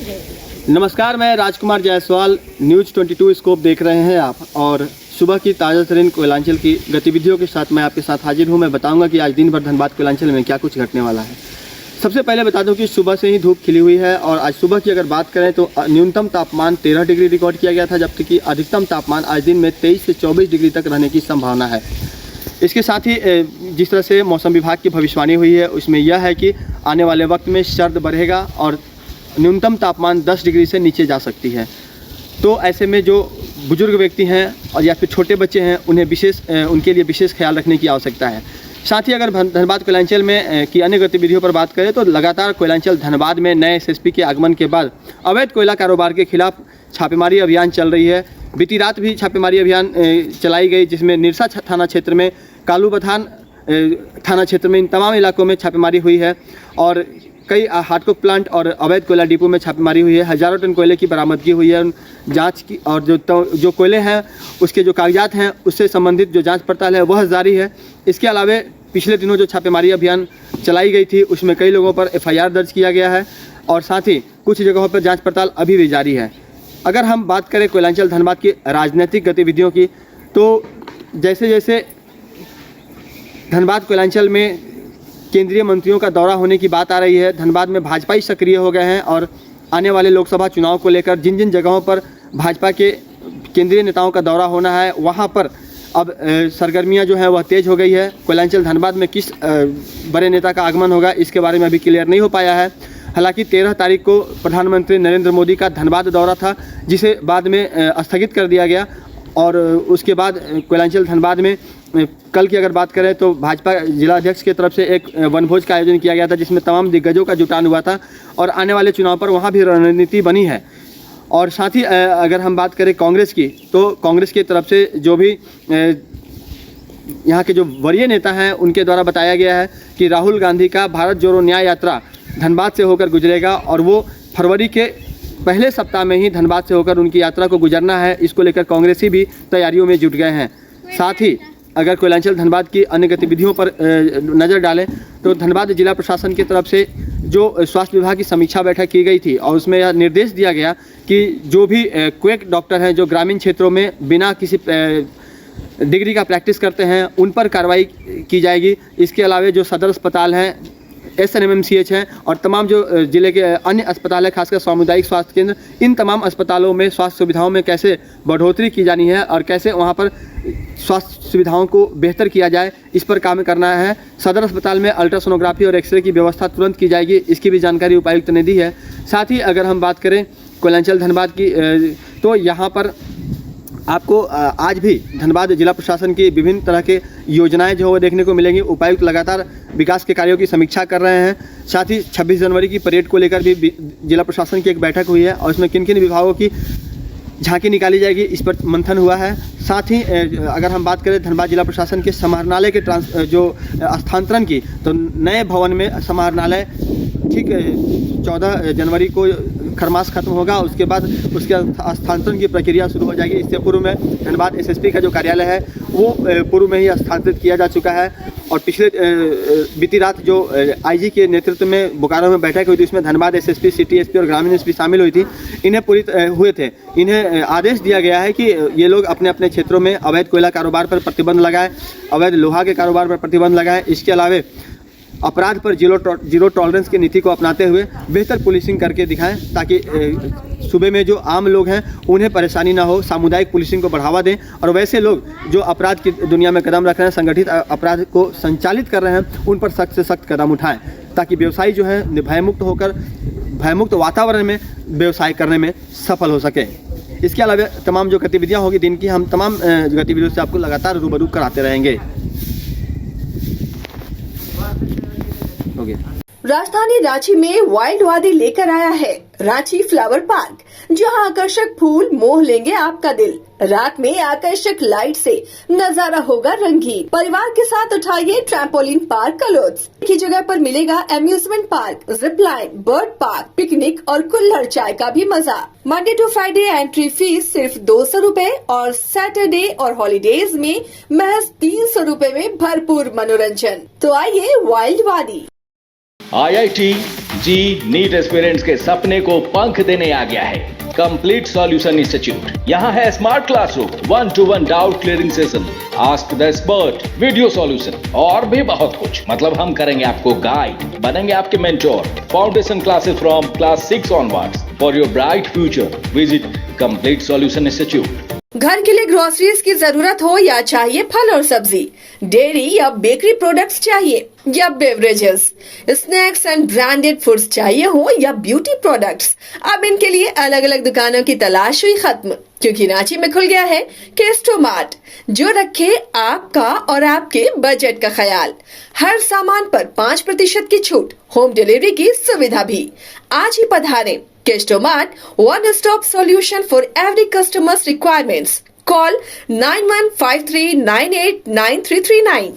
नमस्कार, मैं राजकुमार Jaiswal. News 22 scope देख रहे हैं आप, और सुबह की ताज़ा तरीन कोयलांचल की गतिविधियों के साथ मैं आपके साथ हाजिर हूं। मैं बताऊंगा कि आज दिन भर धनबाद कोयलांचल में क्या कुछ घटने वाला है। सबसे पहले बता दूं कि सुबह से ही धूप खिली हुई है, और आज सुबह की अगर बात करें तो न्यूनतम तापमान 13 डिग्री रिकॉर्ड किया गया था, जबकि अधिकतम तापमान आज दिन में 23 से 24 डिग्री तक रहने की संभावना है। इसके साथ ही जिस तरह से मौसम विभाग की भविष्यवाणी हुई है उसमें यह है कि आने वाले वक्त में सर्द बढ़ेगा और न्यूनतम तापमान 10 डिग्री से नीचे जा सकती है। तो ऐसे में जो बुजुर्ग व्यक्ति हैं और या फिर छोटे बच्चे हैं उनके लिए विशेष ख्याल रखने की आवश्यकता है। साथ ही अगर धनबाद कोयलांचल में की अन्य गतिविधियों पर बात करें तो लगातार कोयलांचल धनबाद में नए एसएसपी के आगमन के बाद अवैध कोयला कारोबार के खिलाफ छापेमारी अभियान चल रही है। बीती रात भी छापेमारी अभियान चलाई गई, जिसमें निरसा थाना क्षेत्र में, कालू बथान थाना क्षेत्र में, इन तमाम इलाकों में छापेमारी हुई है और कई हार्डकोक प्लांट और अवैध कोयला डिपो में छापेमारी हुई है। हज़ारों टन कोयले की बरामदगी हुई है। जांच की और जो कोयले हैं उसके जो कागजात हैं उससे संबंधित जो जांच पड़ताल है वह जारी है। इसके अलावा पिछले दिनों जो छापेमारी अभियान चलाई गई थी उसमें कई लोगों पर FIR दर्ज किया गया है और साथ ही कुछ जगहों पर जाँच पड़ताल अभी भी जारी है। अगर हम बात करें कोयलांचल धनबाद की राजनीतिक गतिविधियों की, तो जैसे जैसे धनबाद कोयलांचल में केंद्रीय मंत्रियों का दौरा होने की बात आ रही है, धनबाद में भाजपा ही सक्रिय हो गए हैं और आने वाले लोकसभा चुनाव को लेकर जिन जिन जगहों पर भाजपा के केंद्रीय नेताओं का दौरा होना है वहां पर अब सरगर्मियां जो है वह तेज़ हो गई है। कोयलांचल धनबाद में किस बड़े नेता का आगमन होगा इसके बारे में अभी क्लियर नहीं हो पाया है। हालांकि 13 तारीख को प्रधानमंत्री नरेंद्र मोदी का धनबाद दौरा था, जिसे बाद में स्थगित कर दिया गया और उसके बाद कोयलांचल धनबाद में कल की अगर बात करें तो भाजपा जिला अध्यक्ष की तरफ से एक वनभोज का आयोजन किया गया था, जिसमें तमाम दिग्गजों का जुटान हुआ था और आने वाले चुनाव पर वहां भी रणनीति बनी है। और साथ ही अगर हम बात करें कांग्रेस की, तो कांग्रेस की तरफ से जो भी यहाँ के जो वरीय नेता हैं उनके द्वारा बताया गया है कि राहुल गांधी का भारत जोड़ो न्याय यात्रा धनबाद से होकर गुजरेगा और वो फरवरी के पहले सप्ताह में ही धनबाद से होकर उनकी यात्रा को गुजरना है। इसको लेकर कांग्रेसी भी तैयारियों में जुट गए हैं। साथ ही अगर कोयलांचल धनबाद की अन्य गतिविधियों पर नज़र डालें तो धनबाद जिला प्रशासन की तरफ से जो स्वास्थ्य विभाग की समीक्षा बैठक की गई थी और उसमें यह निर्देश दिया गया कि जो भी क्वेक डॉक्टर हैं जो ग्रामीण क्षेत्रों में बिना किसी डिग्री का प्रैक्टिस करते हैं उन पर कार्रवाई की जाएगी। इसके अलावा जो सदर अस्पताल हैं, SNMMCH हैं और तमाम जो जिले के अन्य अस्पताल है, खासकर सामुदायिक स्वास्थ्य केंद्र, इन तमाम अस्पतालों में स्वास्थ्य सुविधाओं में कैसे बढ़ोतरी की जानी है और कैसे वहां पर स्वास्थ्य सुविधाओं को बेहतर किया जाए, इस पर काम करना है। सदर अस्पताल में अल्ट्रासोनोग्राफी और एक्सरे की व्यवस्था तुरंत की जाएगी, इसकी भी जानकारी उपायुक्त ने दी है। साथ ही अगर हम बात करें कोयलांचल धनबाद की, तो यहाँ पर आपको आज भी धनबाद जिला प्रशासन की विभिन्न तरह के योजनाएं जो वो देखने को मिलेंगी। उपायुक्त लगातार विकास के कार्यों की समीक्षा कर रहे हैं। साथ ही 26 जनवरी की परेड को लेकर भी जिला प्रशासन की एक बैठक हुई है और इसमें किन किन विभागों की झांकी निकाली जाएगी इस पर मंथन हुआ है। साथ ही अगर हम बात करें धनबाद जिला प्रशासन के समाहरणालय के स्थानांतरण की, तो नए भवन में समाहरणालय ठीक 14 जनवरी को खरमास खत्म होगा, उसके बाद उसके स्थानांतरण की प्रक्रिया शुरू हो जाएगी। इससे पूर्व में धनबाद SSP का जो कार्यालय है वो पूर्व में ही स्थानांतरित किया जा चुका है और बीती रात जो IG के नेतृत्व में बोकारो में बैठक हुई थी उसमें धनबाद SSP, सिटी SP और ग्रामीण SP शामिल हुई थी। इन्हें आदेश दिया गया है कि ये लोग अपने अपने क्षेत्रों में अवैध कोयला कारोबार पर प्रतिबंध लगाएं, अवैध लोहा के कारोबार पर प्रतिबंध लगाएं। इसके अलावा अपराध पर जीरो टॉलरेंस की नीति को अपनाते हुए बेहतर पुलिसिंग करके दिखाएं, ताकि सूबे में जो आम लोग हैं उन्हें परेशानी ना हो। सामुदायिक पुलिसिंग को बढ़ावा दें और वैसे लोग जो अपराध की दुनिया में कदम रख रहे हैं, संगठित अपराध को संचालित कर रहे हैं, उन पर सख्त से सख्त कदम उठाएं, ताकि व्यवसायी जो है भयमुक्त होकर भयमुक्त वातावरण में व्यवसाय करने में सफल हो सके। इसके अलावा तमाम जो गतिविधियाँ होगी दिन की, हम तमाम गतिविधियों से आपको लगातार रूबरू कराते रहेंगे। राजधानी रांची में वाइल्ड वादी लेकर आया है रांची फ्लावर पार्क, जहां आकर्षक फूल मोह लेंगे आपका दिल। रात में आकर्षक लाइट से नजारा होगा रंगीन। परिवार के साथ उठाइए ट्रैम्पोलिन पार्क का लुत्फ। की जगह पर मिलेगा amusement park, zip line, bird park, picnic और कुल्हड़ चाय का भी मजा। Monday to Friday entry fee सिर्फ 200 रूपए और सैटरडे और हॉलीडेज में महज 300 रूपए में भरपूर मनोरंजन। तो आइए वाइल्ड वादी। IIT जी नीट एस्पिरेंट्स के सपने को पंख देने आ गया है कंप्लीट सॉल्यूशन इंस्टीट्यूट। यहाँ है smart classroom, 1-to-1 doubt clearing session, ask the expert, video solution और भी बहुत कुछ। मतलब हम करेंगे आपको गाइड, बनेंगे आपके mentor. Foundation classes from class 6 onwards for your bright future. Visit complete solution institute. घर के लिए ग्रोसरीज की जरूरत हो या चाहिए फल और सब्जी, डेयरी या बेकरी प्रोडक्ट्स चाहिए या beverages, snacks and branded foods चाहिए हो या ब्यूटी प्रोडक्ट्स, अब इनके लिए अलग अलग दुकानों की तलाश हुई खत्म, क्योंकि रांची में खुल गया है केस्टो मार्ट, जो रखे आपका और आपके बजट का ख्याल। हर सामान पर 5% की छूट, होम डिलीवरी की सुविधा भी। आज ही पधारें Kesto Mart, one stop solution for every customer's requirements. Call 9153989339.